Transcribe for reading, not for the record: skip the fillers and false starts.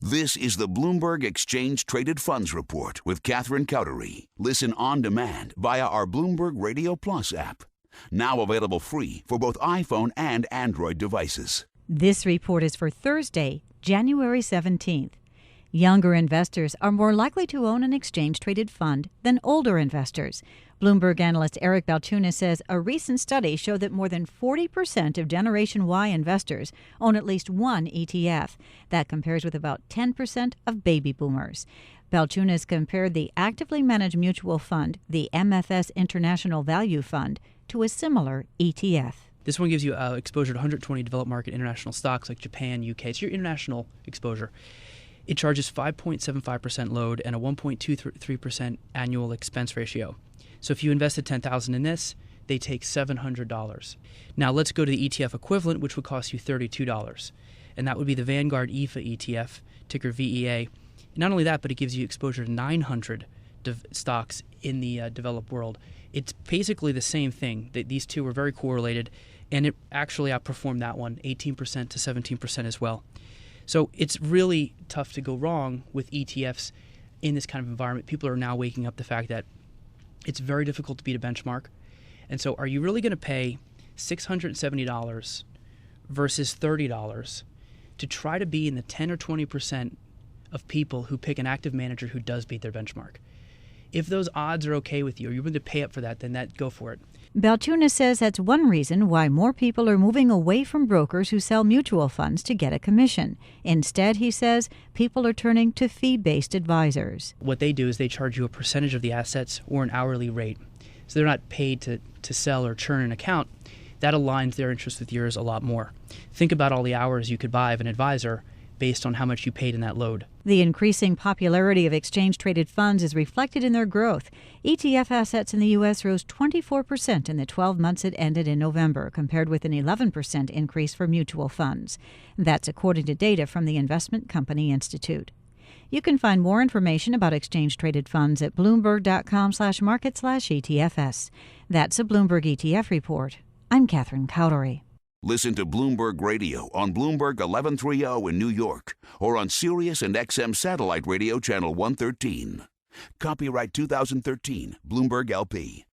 This is the Bloomberg Exchange Traded Funds Report with Catherine Cowdery. Listen on demand via our Bloomberg Radio Plus app. Now available free for both iPhone and Android devices. This report is for Thursday, January 17th. Younger investors are more likely to own an exchange-traded fund than older investors. Bloomberg analyst Eric Balchunas says a recent study showed that more than 40% of Generation Y investors own at least one ETF. That compares with about 10% of baby boomers. Balchunas compared the actively managed mutual fund, the MFS International Value Fund, to a similar ETF. This one gives you exposure to 120 developed market international stocks like Japan, UK. It's your international exposure. It charges 5.75% load and a 1.23% annual expense ratio. So if you invested $10,000 in this, they take $700. Now let's go to the ETF equivalent, which would cost you $32. And that would be the Vanguard EFA ETF, ticker VEA. Not only that, but it gives you exposure to 900 stocks in the developed world. It's basically the same thing. These two are very correlated, and it actually outperformed that one, 18% to 17% as well. So it's really tough to go wrong with ETFs in this kind of environment. People are now waking up the fact that it's very difficult to beat a benchmark. And so are you really going to pay $670 versus $30 to try to be in the 10 or 20% of people who pick an active manager who does beat their benchmark? If those odds are okay with you, or you're willing to pay up for that, then go for it. Balchunas says that's one reason why more people are moving away from brokers who sell mutual funds to get a commission. Instead, he says, people are turning to fee-based advisors. What they do is they charge you a percentage of the assets or an hourly rate. So they're not paid to sell or churn an account. That aligns their interest with yours a lot more. Think about all the hours you could buy of an advisor based on how much you paid in that load. The increasing popularity of exchange-traded funds is reflected in their growth. ETF assets in the U.S. rose 24% in the 12 months it ended in November, compared with an 11% increase for mutual funds. That's according to data from the Investment Company Institute. You can find more information about exchange-traded funds at bloomberg.com/market/ETFs. That's a Bloomberg ETF report. I'm Catherine Cowdery. Listen to Bloomberg Radio on Bloomberg 1130 in New York or on Sirius and XM Satellite Radio Channel 113. Copyright 2013, Bloomberg LP.